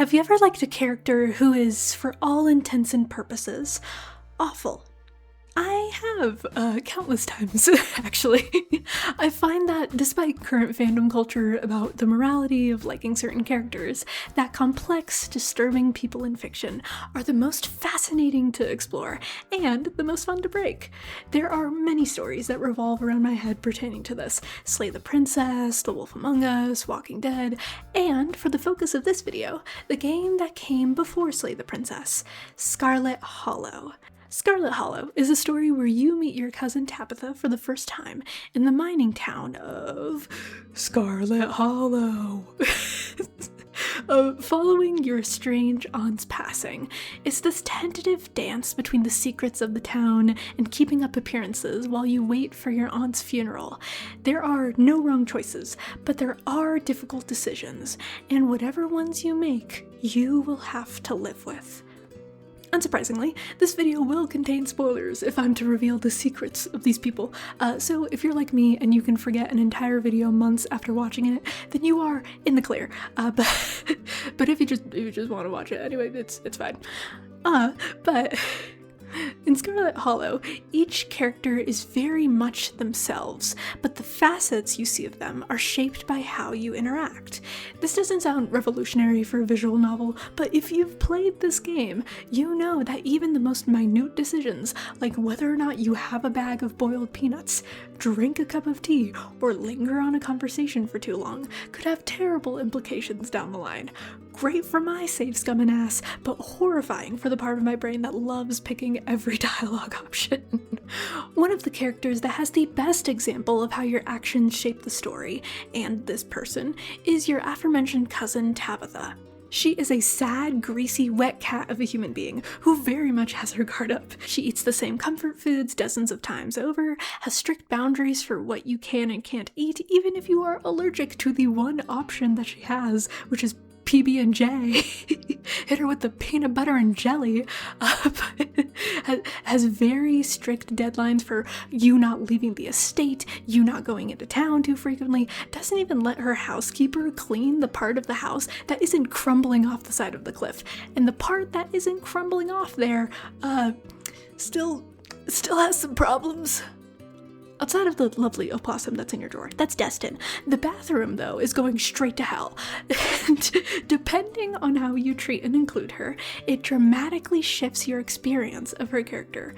Have you ever liked a character who is, for all intents and purposes, awful? I have, countless times, actually. I find that despite current fandom culture about the morality of liking certain characters, that complex, disturbing people in fiction are the most fascinating to explore and the most fun to break. There are many stories that revolve around my head pertaining to this: Slay the Princess, The Wolf Among Us, Walking Dead, and, for the focus of this video, the game that came before Slay the Princess, Scarlet Hollow. Scarlet Hollow is a story where you meet your cousin Tabitha for the first time in the mining town of Scarlet Hollow. Following your strange aunt's passing, it's this tentative dance between the secrets of the town and keeping up appearances while you wait for your aunt's funeral. There are no wrong choices, but there are difficult decisions, and whatever ones you make, you will have to live with. Unsurprisingly, this video will contain spoilers if I'm to reveal the secrets of these people, so if you're like me and you can forget an entire video months after watching it, then you are in the clear. But if you just want to watch it anyway, it's fine. But in Scarlet Hollow, each character is very much themselves, but the facets you see of them are shaped by how you interact. This doesn't sound revolutionary for a visual novel, but if you've played this game, you know that even the most minute decisions, like whether or not you have a bag of boiled peanuts, drink a cup of tea, or linger on a conversation for too long, could have terrible implications down the line. Great for my safe scumming ass, but horrifying for the part of my brain that loves picking every dialogue option. One of the characters that has the best example of how your actions shape the story, and this person, is your aforementioned cousin Tabitha. She is a sad, greasy, wet cat of a human being who very much has her guard up. She eats the same comfort foods dozens of times over, has strict boundaries for what you can and can't eat, even if you are allergic to the one option that she has, which is PB&J. Hit her with the peanut butter and jelly. Has very strict deadlines for you not leaving the estate, you not going into town too frequently, doesn't even let her housekeeper clean the part of the house that isn't crumbling off the side of the cliff. And the part that isn't crumbling off there, still has some problems. Outside of the lovely opossum that's in your drawer, that's Destin. The bathroom, though, is going straight to hell. And depending on how you treat and include her, it dramatically shifts your experience of her character.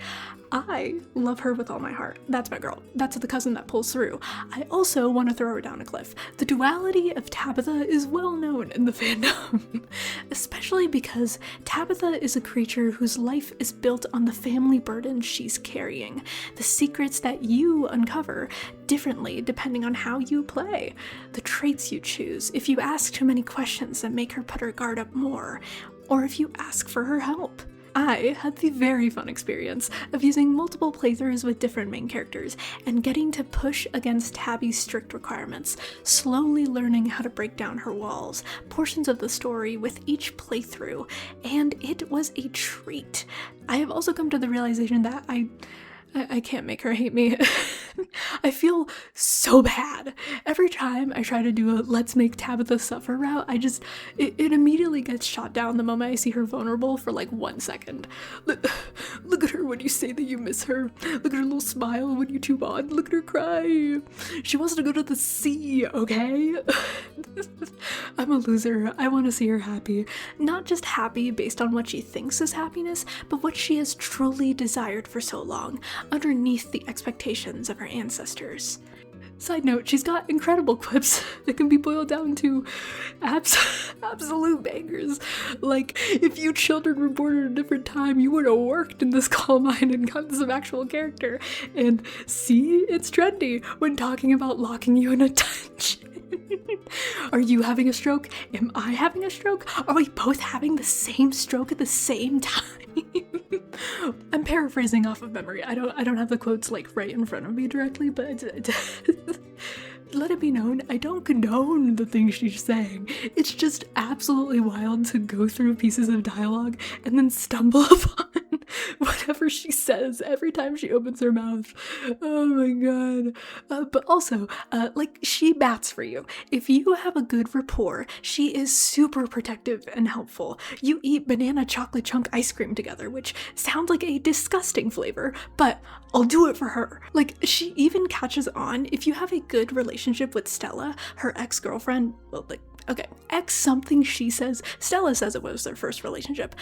I love her with all my heart. That's my girl. That's the cousin that pulls through. I also want to throw her down a cliff. The duality of Tabitha is well known in the fandom, especially because Tabitha is a creature whose life is built on the family burden she's carrying, the secrets that you uncover differently depending on how you play, the traits you choose if you ask too many questions that make her put her guard up more, or if you ask for her help. I had the very fun experience of using multiple playthroughs with different main characters and getting to push against Tabby's strict requirements, slowly learning how to break down her walls, portions of the story with each playthrough, and it was a treat. I have also come to the realization that I can't make her hate me. I feel so bad. Every time I try to do a let's make Tabitha suffer route, it immediately gets shot down the moment I see her vulnerable for like 1 second. Look at her when you say that you miss her. Look at her little smile when you tube on. Look at her cry. She wants to go to the sea, okay? I'm a loser. I want to see her happy. Not just happy based on what she thinks is happiness, but what she has truly desired for so long, underneath the expectations of her ancestors. Side note, she's got incredible quips that can be boiled down to absolute bangers. Like, if you children were born at a different time, you would have worked in this coal mine and gotten some actual character. And see, it's trendy when talking about locking you in a dungeon. Are you having a stroke? Am I having a stroke? Are we both having the same stroke at the same time? I'm paraphrasing off of memory. I don't have the quotes like right in front of me directly, but let it be known, I don't condone the things she's saying. It's just absolutely wild to go through pieces of dialogue and then stumble upon whatever she says every time she opens her mouth. Oh my god. But also, like, she bats for you. If you have a good rapport, she is super protective and helpful. You eat banana chocolate chunk ice cream together, which sounds like a disgusting flavor, but I'll do it for her. Like, she even catches on if you have a good relationship with Stella, her ex-girlfriend. Well, like, okay, ex something she says. Stella says it was their first relationship.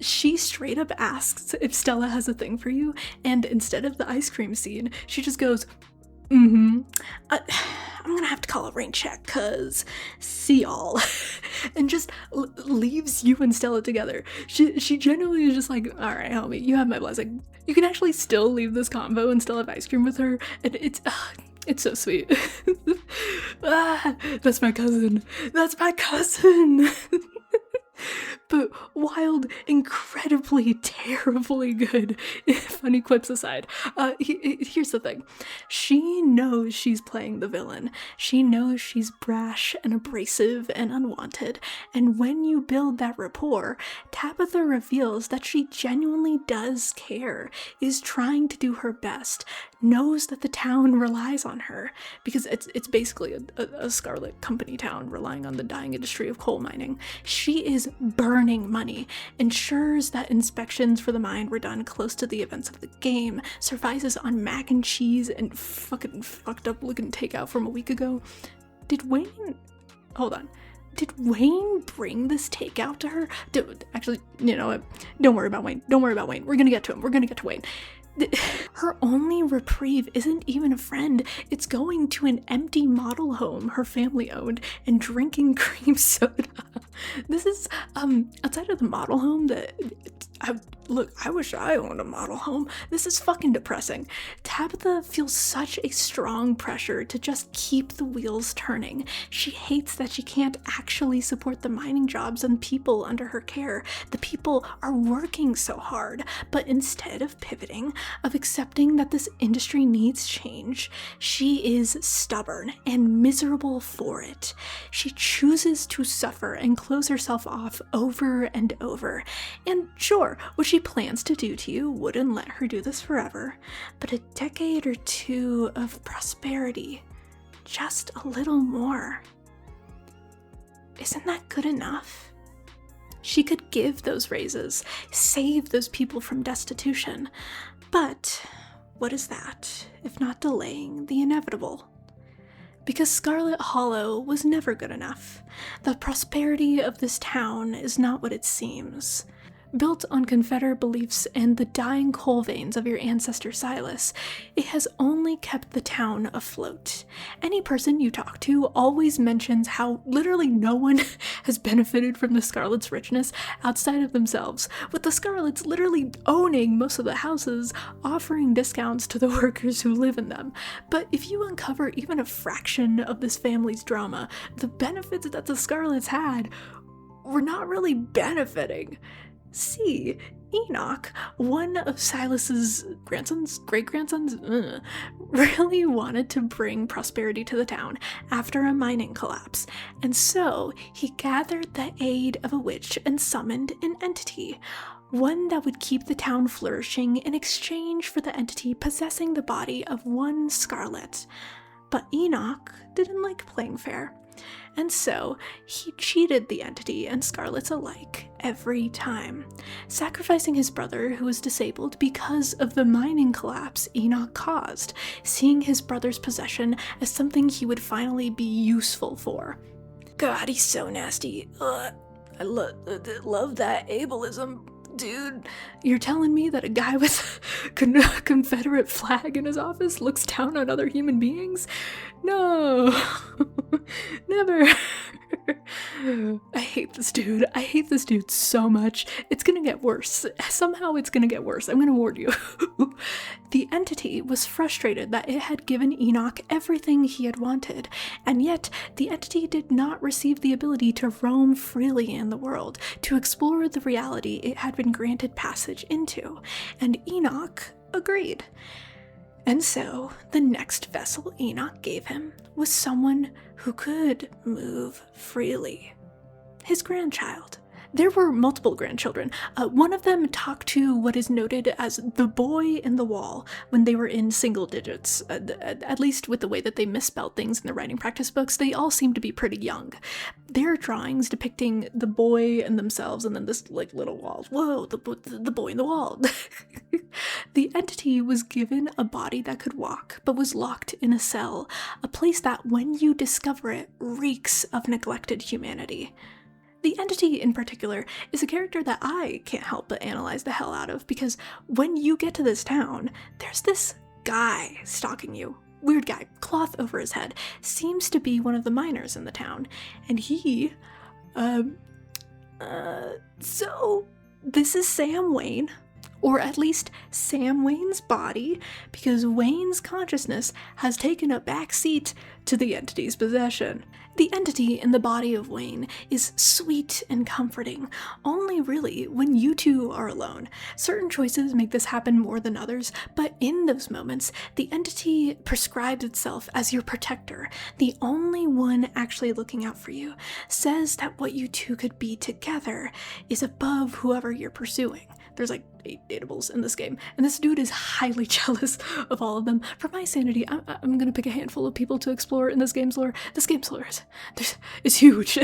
She straight up asks if Stella has a thing for you, and instead of the ice cream scene, she just goes, I'm gonna have to call a rain check, cause see y'all. And just leaves you and Stella together. She genuinely is just like, alright, homie, you have my blessing. You can actually still leave this convo and still have ice cream with her, and it's so sweet. That's my cousin. That's my cousin. But wild, incredibly, terribly good, funny quips aside, here's the thing. She knows she's playing the villain. She knows she's brash and abrasive and unwanted. And when you build that rapport, Tabitha reveals that she genuinely does care, is trying to do her best, knows that the town relies on her, because it's basically a Scarlet Company town relying on the dying industry of coal mining. She is burning money, ensures that inspections for the mine were done close to the events of the game, survives on mac and cheese and fucking fucked up looking takeout from a week ago. Did Wayne bring this takeout to her? Actually, you know what? Don't worry about Wayne. We're gonna get to him. We're gonna get to Wayne. Her only reprieve isn't even a friend. It's going to an empty model home her family owned and drinking cream soda. This is outside of the model home that I wish I owned a model home. This is fucking depressing. Tabitha feels such a strong pressure to just keep the wheels turning. She hates that she can't actually support the mining jobs and people under her care. The people are working so hard, but instead of pivoting, of accepting that this industry needs change, she is stubborn and miserable for it. She chooses to suffer and close herself off over and over. And sure, what she plans to do to you wouldn't let her do this forever, but a decade or two of prosperity, just a little more. Isn't that good enough? She could give those raises, save those people from destitution, but what is that if not delaying the inevitable? Because Scarlet Hollow was never good enough. The prosperity of this town is not what it seems. Built on Confederate beliefs and the dying coal veins of your ancestor Silas, it has only kept the town afloat. Any person you talk to always mentions how literally no one has benefited from the Scarlet's richness outside of themselves, with the Scarlets literally owning most of the houses, offering discounts to the workers who live in them. But if you uncover even a fraction of this family's drama, the benefits that the Scarlets had were not really benefiting. See, Enoch, one of Silas's great-grandsons, really wanted to bring prosperity to the town after a mining collapse, and so he gathered the aid of a witch and summoned an entity, one that would keep the town flourishing in exchange for the entity possessing the body of one Scarlet. But Enoch didn't like playing fair. And so, he cheated the entity and Scarlets alike every time, sacrificing his brother who was disabled because of the mining collapse Enoch caused, seeing his brother's possession as something he would finally be useful for. God, he's so nasty. I love that ableism. Dude, you're telling me that a guy with a Confederate flag in his office looks down on other human beings? No, never. I hate this dude. I hate this dude so much. It's gonna get worse. Somehow it's gonna get worse. I'm gonna warn you. The entity was frustrated that it had given Enoch everything he had wanted, and yet the entity did not receive the ability to roam freely in the world, to explore the reality it had been granted passage into, and Enoch agreed. And so, the next vessel Enoch gave him was someone who could move freely. His grandchild, There were multiple grandchildren. One of them talked to what is noted as the boy in the wall when they were in single digits, at least with the way that they misspelled things in the writing practice books. They all seem to be pretty young. There are drawings depicting the boy and themselves, and then this like little wall. Whoa, the boy in the wall. The entity was given a body that could walk, but was locked in a cell, a place that, when you discover it, reeks of neglected humanity. The entity in particular is a character that I can't help but analyze the hell out of, because when you get to this town, there's this guy stalking you. Weird guy, cloth over his head, seems to be one of the miners in the town, and he, so this is Sam Wayne, or at least Sam Wayne's body, because Wayne's consciousness has taken a back seat to the entity's possession. The entity in the body of Wayne is sweet and comforting, only really when you two are alone. Certain choices make this happen more than others, but in those moments, the entity prescribes itself as your protector, the only one actually looking out for you, says that what you two could be together is above whoever you're pursuing. There's like 8 dateables in this game, and this dude is highly jealous of all of them. For my sanity, I'm gonna pick a handful of people to explore in this game's lore. This game's lore is huge.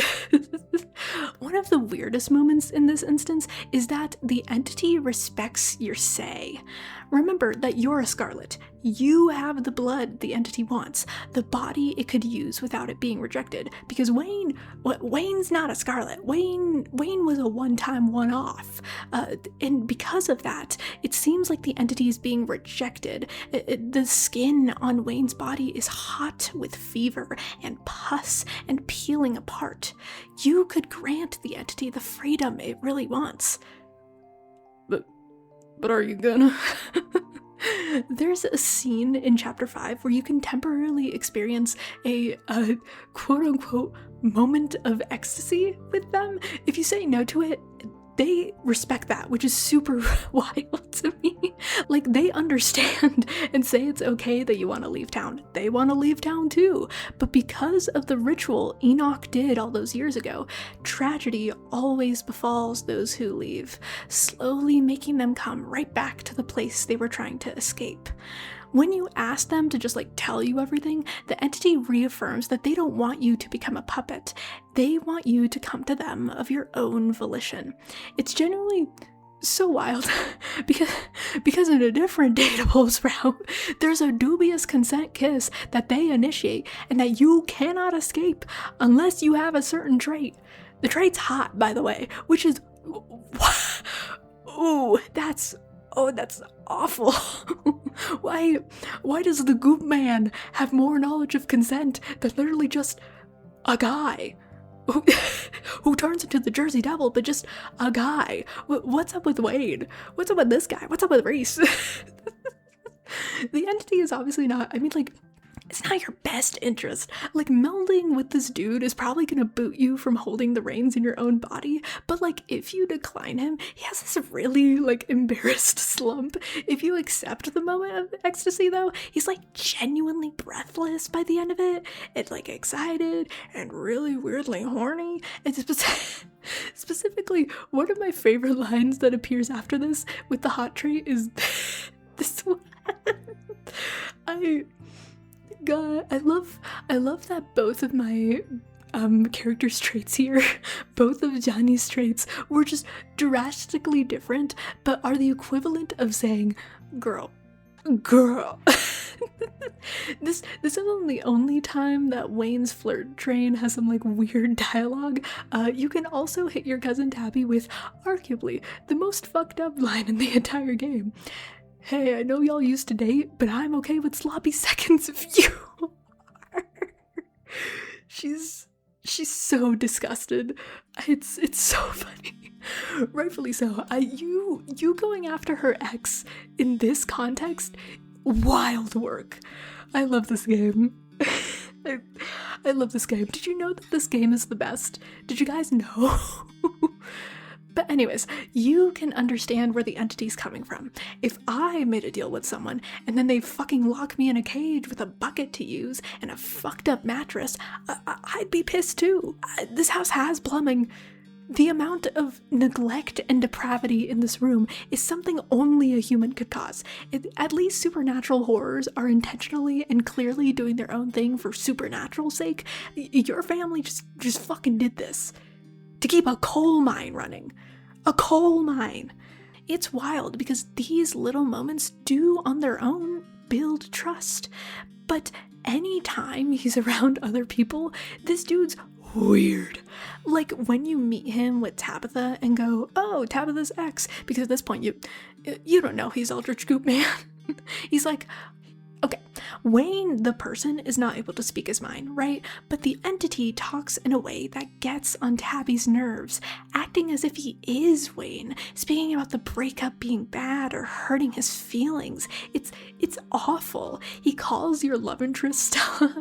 One of the weirdest moments in this instance is that the entity respects your say. Remember that you're a Scarlet. You have the blood the entity wants, the body it could use without it being rejected, because Wayne's not a Scarlet. Wayne was a one-time one-off, and because of that, it seems like the entity is being rejected. The skin on Wayne's body is hot with fever and pus and peeling apart. You could grant the entity the freedom it really wants. But are you gonna? There's a scene in Chapter 5 where you can temporarily experience a quote-unquote moment of ecstasy with them. If you say no to it, they respect that, which is super wild to me. Like, they understand and say it's okay that you want to leave town. They want to leave town too. But because of the ritual Enoch did all those years ago, tragedy always befalls those who leave, slowly making them come right back to the place they were trying to escape. When you ask them to just tell you everything, the entity reaffirms that they don't want you to become a puppet. They want you to come to them of your own volition. It's genuinely so wild because in a different dateables route, there's a dubious consent kiss that they initiate and that you cannot escape unless you have a certain trait. The trait's hot, by the way, which is, ooh, that's awful. Why does the Goop Man have more knowledge of consent than literally just a guy who turns into the Jersey Devil, but just a guy? What's up with Wade? What's up with this guy? What's up with Reese? The entity is obviously not, it's not your best interest. Melding with this dude is probably gonna boot you from holding the reins in your own body, but if you decline him, he has this really embarrassed slump. If you accept the moment of ecstasy though, he's genuinely breathless by the end of it, and excited and really weirdly horny. And specifically, one of my favorite lines that appears after this with the hot trait is this one. God, I love that both of my characters' traits here, both of Johnny's traits, were just drastically different, but are the equivalent of saying, girl. This isn't the only time that Wayne's flirt train has some weird dialogue. You can also hit your cousin Tabby with arguably the most fucked up line in the entire game. Hey, I know y'all used to date, but I'm okay with sloppy seconds if you are. She's so disgusted. It's so funny. Rightfully so. You going after her ex in this context, wild work. I love this game. I love this game. Did you know that this game is the best? Did you guys know? But anyways, you can understand where the entity's coming from. If I made a deal with someone and then they fucking lock me in a cage with a bucket to use and a fucked up mattress, I'd be pissed too. This house has plumbing. The amount of neglect and depravity in this room is something only a human could cause. At least supernatural horrors are intentionally and clearly doing their own thing for supernatural sake. Your family just fucking did this to keep a coal mine running. A coal mine. It's wild because these little moments do on their own build trust. But anytime he's around other people, this dude's weird. Like when you meet him with Tabitha and go, oh, Tabitha's ex, because at this point you don't know he's Eldritch Goop Man. He's like, okay, Wayne, the person, is not able to speak his mind, right? But the entity talks in a way that gets on Tabby's nerves, acting as if he is Wayne, speaking about the breakup being bad or hurting his feelings. It's awful. He calls your love interest,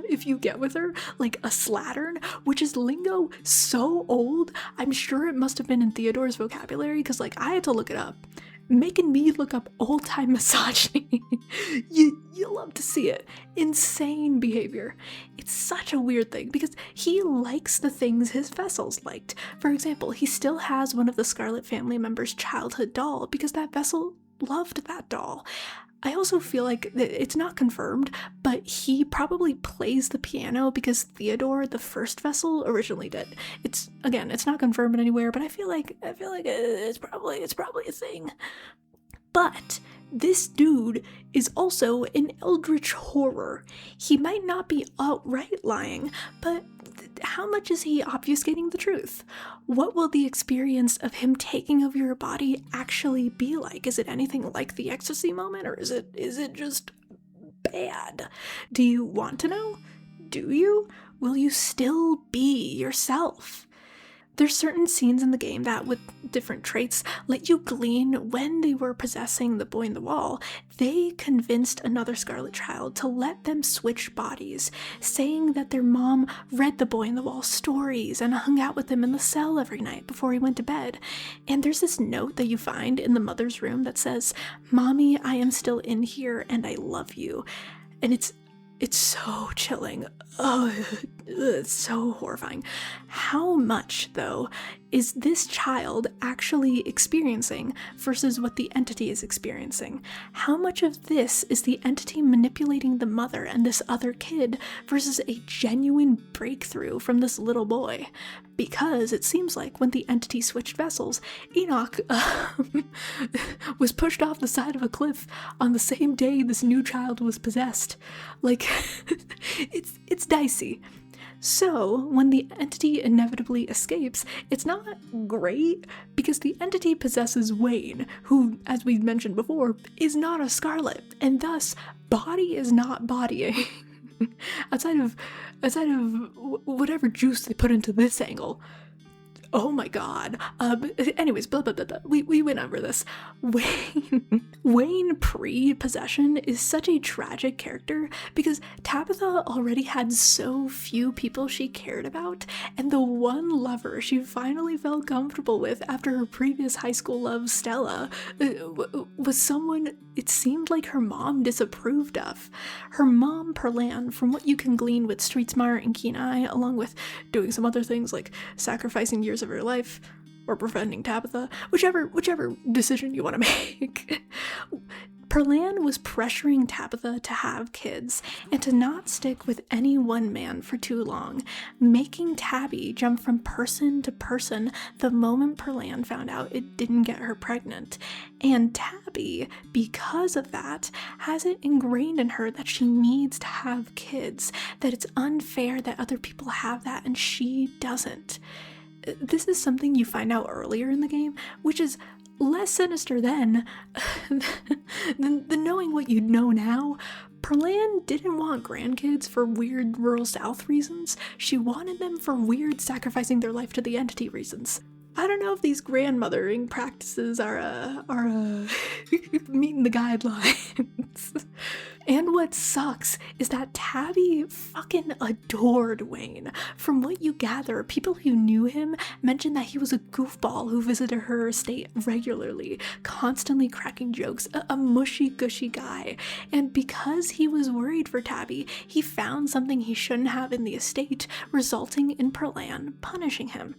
if you get with her, like a slattern, which is lingo so old, I'm sure it must have been in Theodore's vocabulary, because like I had to look it up. Making me look up old-time misogyny. you love to see it. Insane behavior. It's such a weird thing because he likes the things his vessels liked. For example, he still has one of the Scarlet family members' childhood doll because that vessel loved that doll. I also feel like it's not confirmed, but he probably plays the piano because Theodore, the first vessel, originally did. It's not confirmed anywhere, but I feel like it's probably a thing. But this dude is also an eldritch horror. He might not be outright lying, but how much is he obfuscating the truth? What will the experience of him taking over your body actually be like? Is it anything like the ecstasy moment, or is it just bad? Do you want to know? Do you? Will you still be yourself? There's certain scenes in the game that, with different traits, let you glean when they were possessing the boy in the wall. They convinced another Scarlet child to let them switch bodies, saying that their mom read the boy in the wall stories and hung out with him in the cell every night before he went to bed. And there's this note that you find in the mother's room that says, "Mommy, I am still in here and I love you." And it's so chilling. Oh, it's so horrifying. How much, though, is this child actually experiencing versus what the entity is experiencing? How much of this is the entity manipulating the mother and this other kid versus a genuine breakthrough from this little boy? Because it seems like when the entity switched vessels, Enoch was pushed off the side of a cliff on the same day this new child was possessed. Like, it's dicey. So, when the entity inevitably escapes, it's not great because the entity possesses Wayne, who, as we mentioned before, is not a Scarlet, and thus, body is not bodying. outside of whatever juice they put into this angle. Oh my god. Anyways, blah, blah, blah, blah. We went over this. Wayne pre-possession is such a tragic character because Tabitha already had so few people she cared about, and the one lover she finally felt comfortable with after her previous high school love, Stella, was someone it seemed like her mom disapproved of. Her mom, Perlan, from what you can glean with Street Smart and Keen Eye, along with doing some other things like sacrificing years of her life or befriending Tabitha, whichever decision you want to make. Perlan was pressuring Tabitha to have kids and to not stick with any one man for too long, making Tabby jump from person to person the moment Perlan found out it didn't get her pregnant. And Tabby, because of that, has it ingrained in her that she needs to have kids, that it's unfair that other people have that and she doesn't. This is something you find out earlier in the game, which is less sinister then than knowing what you know now. Perlan didn't want grandkids for weird rural South reasons. She wanted them for weird sacrificing their life to the entity reasons. I don't know if these grandmothering practices are meeting the guidelines. And what sucks is that Tabby fucking adored Wayne. From what you gather, people who knew him mentioned that he was a goofball who visited her estate regularly, constantly cracking jokes, a mushy-gushy guy. And because he was worried for Tabby, he found something he shouldn't have in the estate, resulting in Perlan punishing him.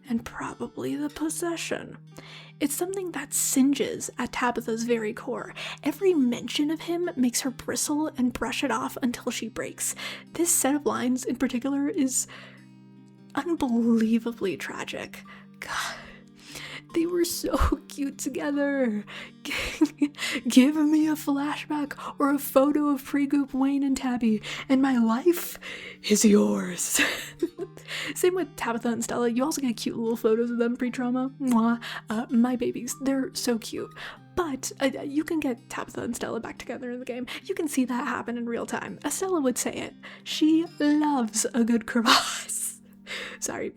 and probably the possession. It's something that singes at Tabitha's very core. Every mention of him makes her bristle and brush it off until she breaks. This set of lines in particular is unbelievably tragic. God, they were so cute together. Give me a flashback or a photo of pre-Goop Wayne and Tabby, and my life is yours. Same with Tabitha and Stella. You also get cute little photos of them pre-trauma. Mwah. My babies, they're so cute. But you can get Tabitha and Stella back together in the game. You can see that happen in real time. As Stella would say it, she loves a good crevasse. Sorry.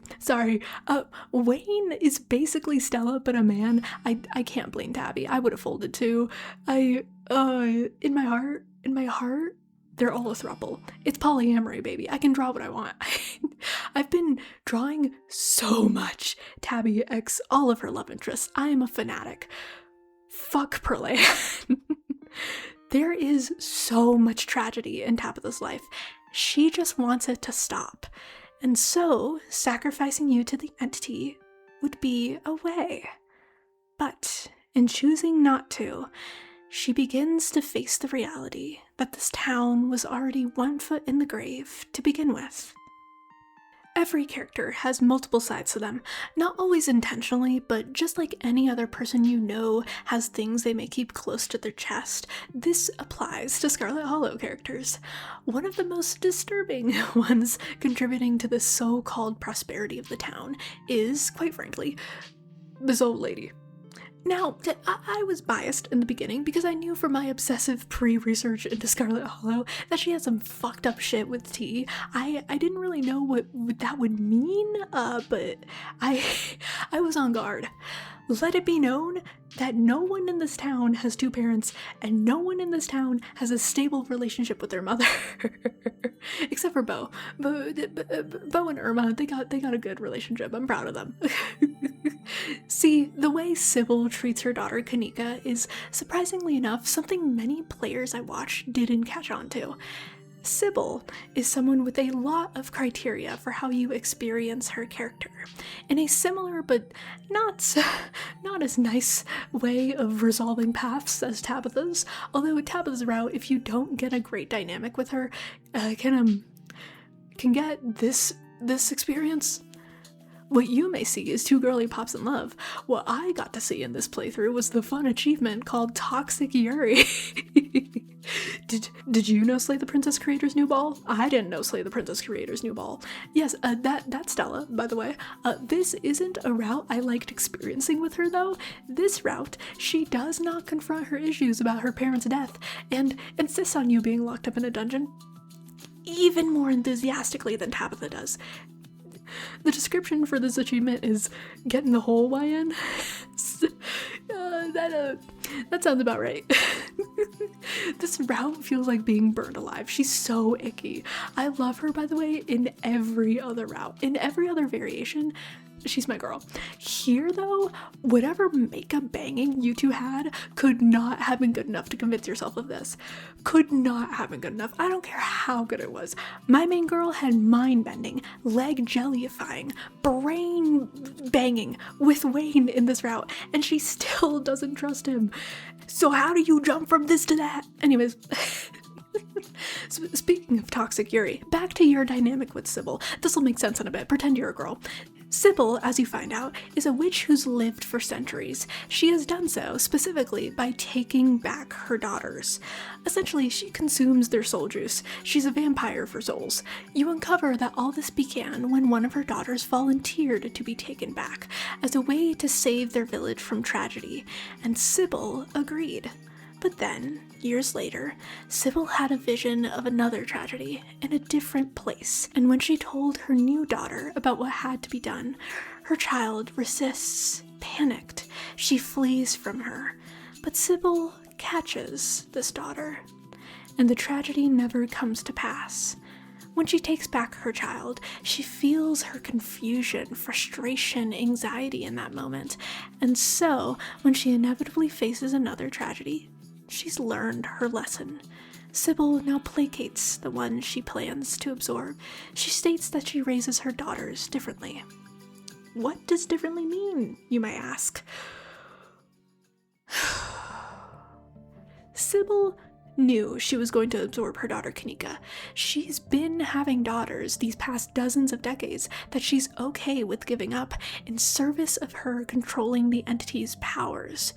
Wayne is basically Stella, but a man. I can't blame Tabby. I would have folded too. In my heart, they're all a throuple. It's polyamory, baby. I can draw what I want. I've been drawing so much Tabby x all of her love interests. I am a fanatic. Fuck Perlan. There is so much tragedy in Tabitha's life. She just wants it to stop. And so, sacrificing you to the entity would be a way. But in choosing not to, she begins to face the reality that this town was already 1 foot in the grave to begin with. Every character has multiple sides to them, not always intentionally, but just like any other person you know has things they may keep close to their chest, this applies to Scarlet Hollow characters. One of the most disturbing ones contributing to the so-called prosperity of the town is, quite frankly, this old lady. Now, I was biased in the beginning because I knew from my obsessive pre-research into Scarlet Hollow that she had some fucked up shit with tea. I didn't really know what that would mean, but I was on guard. Let it be known that no one in this town has 2 parents, and no one in this town has a stable relationship with their mother. Except for Bo. Bo and Irma, they got a good relationship. I'm proud of them. See, the way Sybil treats her daughter Kanika is, surprisingly enough, something many players I watch didn't catch on to. Sybil is someone with a lot of criteria for how you experience her character, in a similar but not as nice way of resolving paths as Tabitha's, although Tabitha's route, if you don't get a great dynamic with her, can get this experience. What you may see is 2 girly pops in love. What I got to see in this playthrough was the fun achievement called Toxic Yuri. Did you know Slay the Princess Creator's new ball? I didn't know Slay the Princess Creator's new ball. Yes, that's Stella, by the way. This isn't a route I liked experiencing with her, though. This route, she does not confront her issues about her parents' death and insists on you being locked up in a dungeon even more enthusiastically than Tabitha does. The description for this achievement is getting the whole YN. That sounds about right. This route feels like being burned alive. She's so icky. I love her, by the way, in every other route. In every other variation, she's my girl. Here, though, whatever makeup banging you 2 had could not have been good enough to convince yourself of this. Could not have been good enough. I don't care how good it was. My main girl had mind bending, leg jellyifying, brain banging with Wayne in this route, and she still doesn't trust him. So how do you jump from this to that? Anyways. Speaking of Toxic Yuri, back to your dynamic with Sybil. This will make sense in a bit. Pretend you're a girl. Sybil, as you find out, is a witch who's lived for centuries. She has done so specifically by taking back her daughters. Essentially, she consumes their soul juice. She's a vampire for souls. You uncover that all this began when one of her daughters volunteered to be taken back as a way to save their village from tragedy, and Sybil agreed. But then, years later, Sybil had a vision of another tragedy in a different place, and when she told her new daughter about what had to be done, her child resists, panicked. She flees from her, but Sybil catches this daughter, and the tragedy never comes to pass. When she takes back her child, she feels her confusion, frustration, anxiety in that moment, and so, when she inevitably faces another tragedy, she's learned her lesson. Sybil now placates the one she plans to absorb. She states that she raises her daughters differently. What does differently mean, you might ask? Sybil knew she was going to absorb her daughter Kanika. She's been having daughters these past dozens of decades that she's okay with giving up in service of her controlling the entity's powers.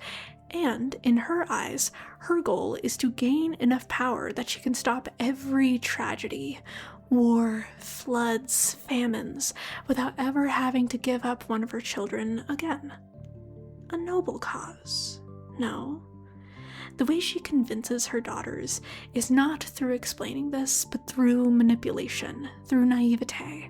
And in her eyes, her goal is to gain enough power that she can stop every tragedy, war, floods, famines, without ever having to give up one of her children again. A noble cause, no? The way she convinces her daughters is not through explaining this, but through manipulation, through naivete.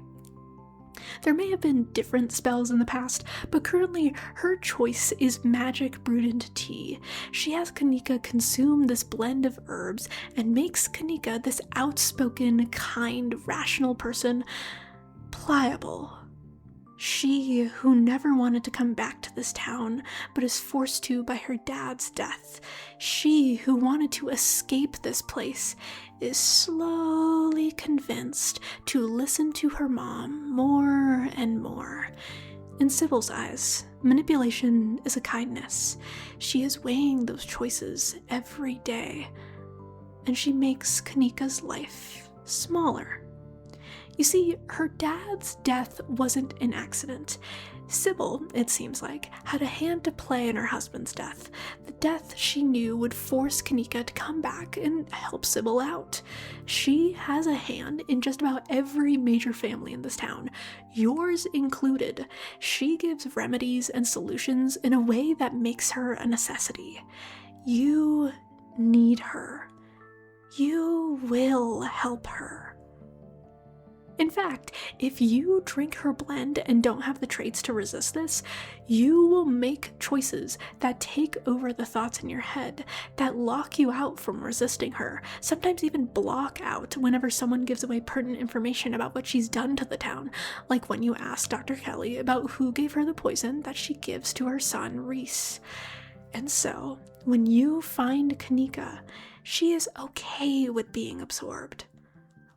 There may have been different spells in the past, but currently her choice is magic brewed into tea. She has Kanika consume this blend of herbs and makes Kanika, this outspoken, kind, rational person, pliable. She, who never wanted to come back to this town, but is forced to by her dad's death. She, who wanted to escape this place, is slowly convinced to listen to her mom more and more. In Sybil's eyes, manipulation is a kindness. She is weighing those choices every day, and she makes Kanika's life smaller. You see, her dad's death wasn't an accident. Sybil, it seems like, had a hand to play in her husband's death. The death she knew would force Kanika to come back and help Sybil out. She has a hand in just about every major family in this town, yours included. She gives remedies and solutions in a way that makes her a necessity. You need her. You will help her. In fact, if you drink her blend and don't have the traits to resist this, you will make choices that take over the thoughts in your head, that lock you out from resisting her, sometimes even block out whenever someone gives away pertinent information about what she's done to the town, like when you ask Dr. Kelly about who gave her the poison that she gives to her son, Reese. And so, when you find Kanika, she is okay with being absorbed.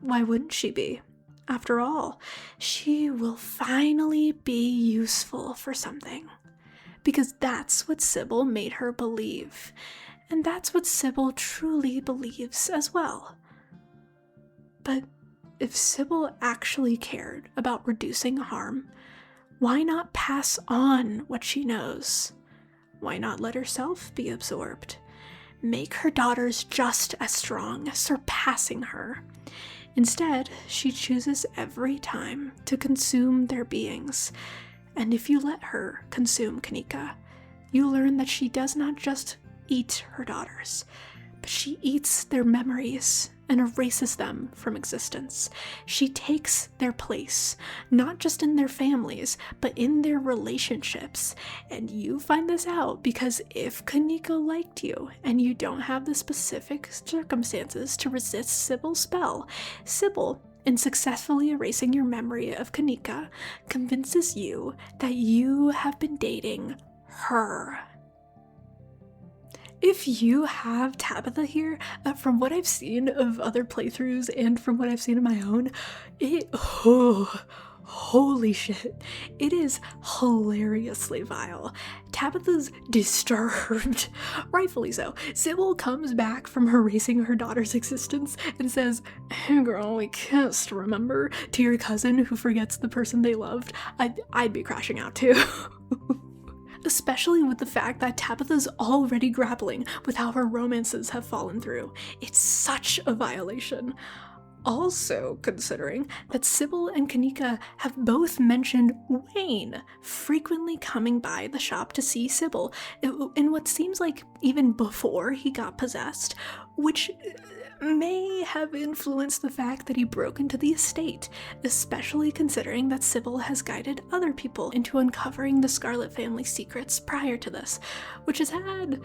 Why wouldn't she be? After all, she will finally be useful for something. Because that's what Sybil made her believe. And that's what Sybil truly believes as well. But if Sybil actually cared about reducing harm, why not pass on what she knows? Why not let herself be absorbed? Make her daughters just as strong, surpassing her. Instead, she chooses every time to consume their beings. And if you let her consume Kanika, you learn that she does not just eat her daughters, but she eats their memories and erases them from existence. She takes their place, not just in their families, but in their relationships. And you find this out because if Kanika liked you and you don't have the specific circumstances to resist Sybil's spell, Sybil, in successfully erasing your memory of Kanika, convinces you that you have been dating her. If you have Tabitha here, from what I've seen of other playthroughs and from what I've seen of my own, holy shit, it is hilariously vile. Tabitha's disturbed, rightfully so. Sybil comes back from erasing her daughter's existence and says, "Hey girl, we kissed, remember?" to your cousin who forgets the person they loved. I'd be crashing out too. Especially with the fact that Tabitha's already grappling with how her romances have fallen through. It's such a violation. Also considering that Sybil and Kanika have both mentioned Wayne frequently coming by the shop to see Sybil in what seems like even before he got possessed, which may have influenced the fact that he broke into the estate, especially considering that Sybil has guided other people into uncovering the Scarlet family secrets prior to this, which has had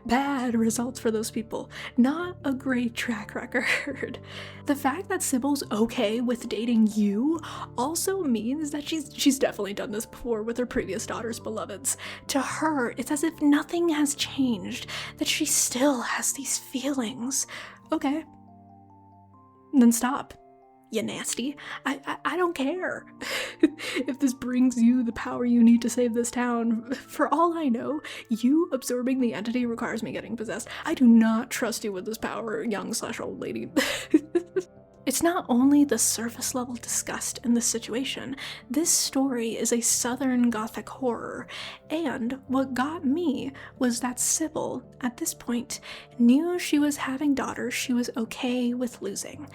bad results for those people. Not a great track record. The fact that Sybil's okay with dating you also means that she's definitely done this before with her previous daughter's beloveds. To her, it's as if nothing has changed, that she still has these feelings. Okay, then stop. you nasty. I don't care if this brings you the power you need to save this town. For all I know, you absorbing the entity requires me getting possessed. I do not trust you with this power, young/old lady. It's not only the surface level disgust in this situation. This story is a Southern Gothic horror, and what got me was that Sybil, at this point, knew she was having daughters she was okay with losing.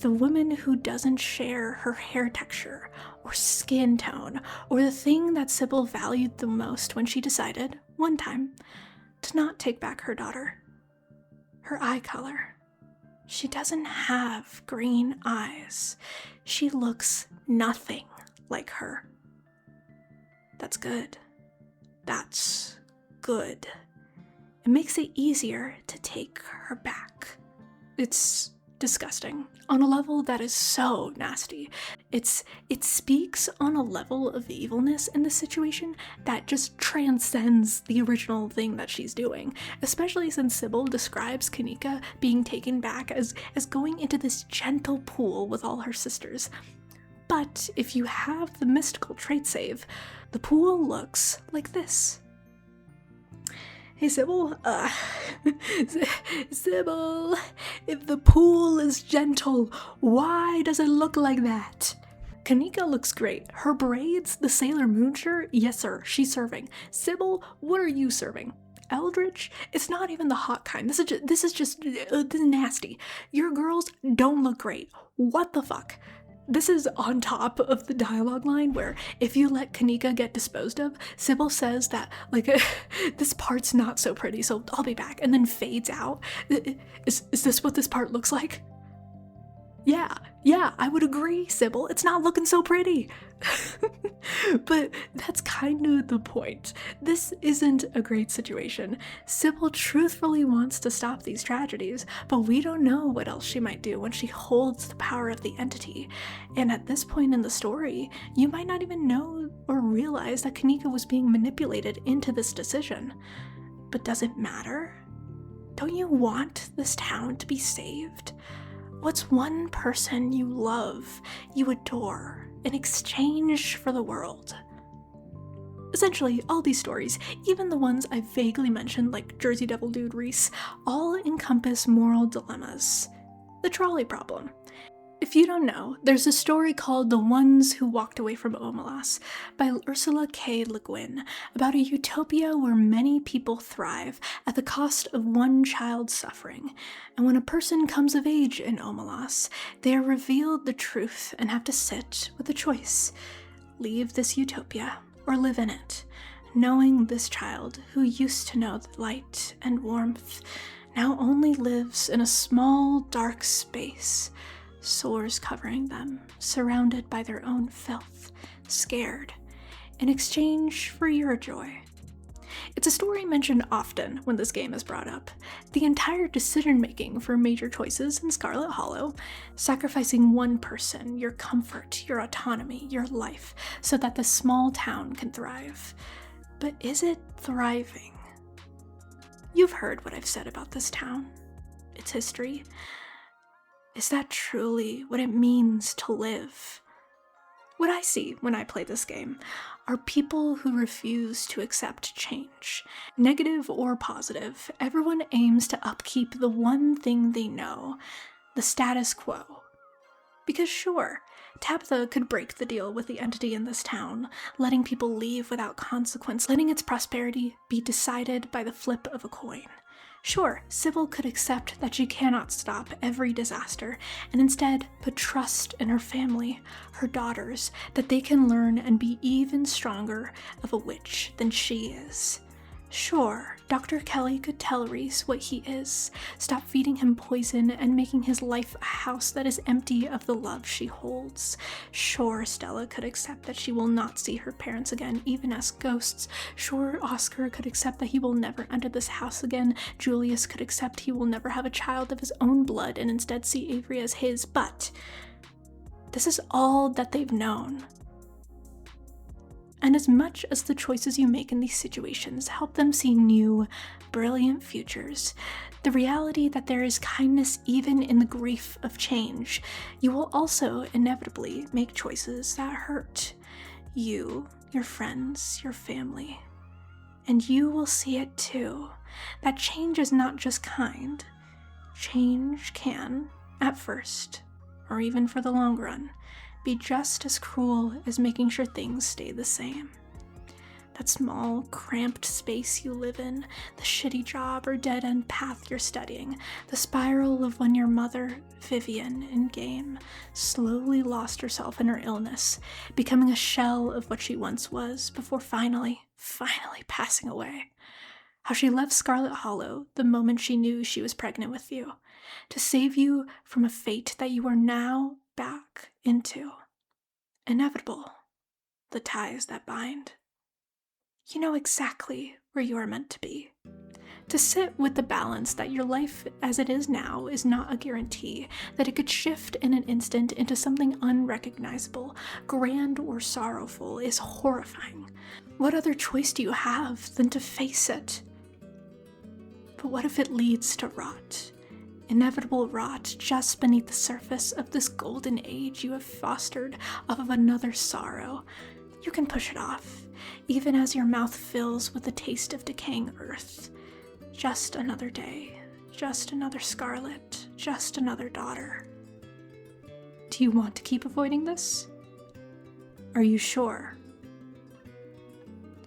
The woman who doesn't share her hair texture, or skin tone, or the thing that Sybil valued the most when she decided, one time, to not take back her daughter. Her eye color. She doesn't have green eyes. She looks nothing like her. That's good. That's good. It makes it easier to take her back. It's disgusting on a level that is so nasty. It speaks on a level of evilness in this situation that just transcends the original thing that she's doing, especially since Sybil describes Kanika being taken back as going into this gentle pool with all her sisters. But if you have the mystical trait save, the pool looks like this. Hey Sybil, Sybil, if the pool is gentle, why does it look like that? Kanika looks great. Her braids, the Sailor Moon shirt, yes sir, she's serving. Sybil, what are you serving? Eldritch? It's not even the hot kind. This is just nasty. Your girls don't look great. What the fuck? This is on top of the dialogue line where if you let Kanika get disposed of, Sybil says that, like, this part's not so pretty, so I'll be back, and then fades out. Is this what this part looks like? Yeah, I would agree, Sybil. It's not looking so pretty. But that's kind of the point. This isn't a great situation. Sybil truthfully wants to stop these tragedies, but we don't know what else she might do when she holds the power of the entity. And at this point in the story, you might not even know or realize that Kanika was being manipulated into this decision. But does it matter? Don't you want this town to be saved? What's one person you love, you adore, in exchange for the world? Essentially, all these stories, even the ones I vaguely mentioned like Jersey Devil Dude Reese, all encompass moral dilemmas. The trolley problem. If you don't know, there's a story called The Ones Who Walked Away from Omelas by Ursula K. Le Guin about a utopia where many people thrive at the cost of one child's suffering. And when a person comes of age in Omelas, they are revealed the truth and have to sit with a choice. Leave this utopia or live in it, knowing this child who used to know the light and warmth now only lives in a small dark space, sores covering them, surrounded by their own filth, scared, in exchange for your joy. It's a story mentioned often when this game is brought up. The entire decision-making for major choices in Scarlet Hollow, sacrificing one person, your comfort, your autonomy, your life, so that the small town can thrive. But is it thriving? You've heard what I've said about this town, its history. Is that truly what it means to live? What I see when I play this game are people who refuse to accept change. Negative or positive, everyone aims to upkeep the one thing they know, the status quo. Because sure, Tabitha could break the deal with the entity in this town, letting people leave without consequence, letting its prosperity be decided by the flip of a coin. Sure, Sybil could accept that she cannot stop every disaster, and instead put trust in her family, her daughters, that they can learn and be even stronger of a witch than she is. Sure, Dr. Kelly could tell Reese what he is, stop feeding him poison and making his life a house that is empty of the love she holds. Sure, Stella could accept that she will not see her parents again, even as ghosts. Sure, Oscar could accept that he will never enter this house again. Julius could accept he will never have a child of his own blood and instead see Avery as his, but this is all that they've known. And as much as the choices you make in these situations help them see new, brilliant futures, the reality that there is kindness even in the grief of change, you will also inevitably make choices that hurt you, your friends, your family. And you will see it too, that change is not just kind. Change can, at first, or even for the long run, be just as cruel as making sure things stay the same. That small, cramped space you live in, the shitty job or dead-end path you're studying, the spiral of when your mother, Vivian, in game, slowly lost herself in her illness, becoming a shell of what she once was before finally passing away. How she left Scarlet Hollow the moment she knew she was pregnant with you, to save you from a fate that you are now back into. Inevitable, the ties that bind. You know exactly where you are meant to be. To sit with the balance that your life as it is now is not a guarantee, that it could shift in an instant into something unrecognizable, grand or sorrowful, is horrifying. What other choice do you have than to face it? But what if it leads to rot? Inevitable rot just beneath the surface of this golden age you have fostered off of another sorrow. You can push it off, even as your mouth fills with the taste of decaying earth. Just another day, just another Scarlet, just another daughter. Do you want to keep avoiding this? Are you sure?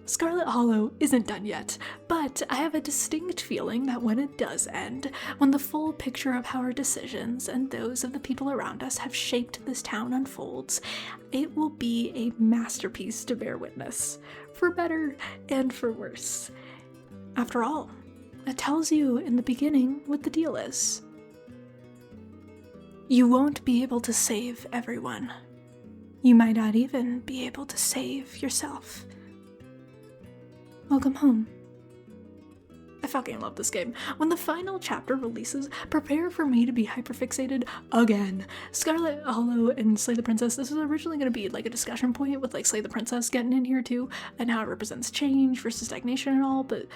Scarlet Hollow isn't done yet, but I have a distinct feeling that when it does end, when the full picture of how our decisions and those of the people around us have shaped this town unfolds, it will be a masterpiece to bear witness, for better and for worse. After all, it tells you in the beginning what the deal is. You won't be able to save everyone. You might not even be able to save yourself. Welcome home. I fucking love this game. When the final chapter releases, prepare for me to be hyperfixated again. Scarlet Hollow and Slay the Princess, this was originally going to be like a discussion point with like Slay the Princess getting in here too, and how it represents change versus stagnation and all, but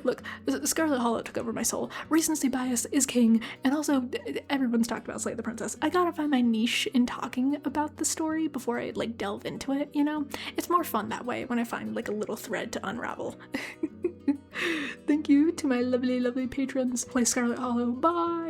look, Scarlet Hollow took over my soul. Recency bias is king, and also everyone's talked about Slay the Princess. I gotta find my niche in talking about the story before I like delve into it, you know? It's more fun that way when I find like a little thread to unravel. Thank you to my lovely, lovely patrons. Play Scarlet Hollow. Bye!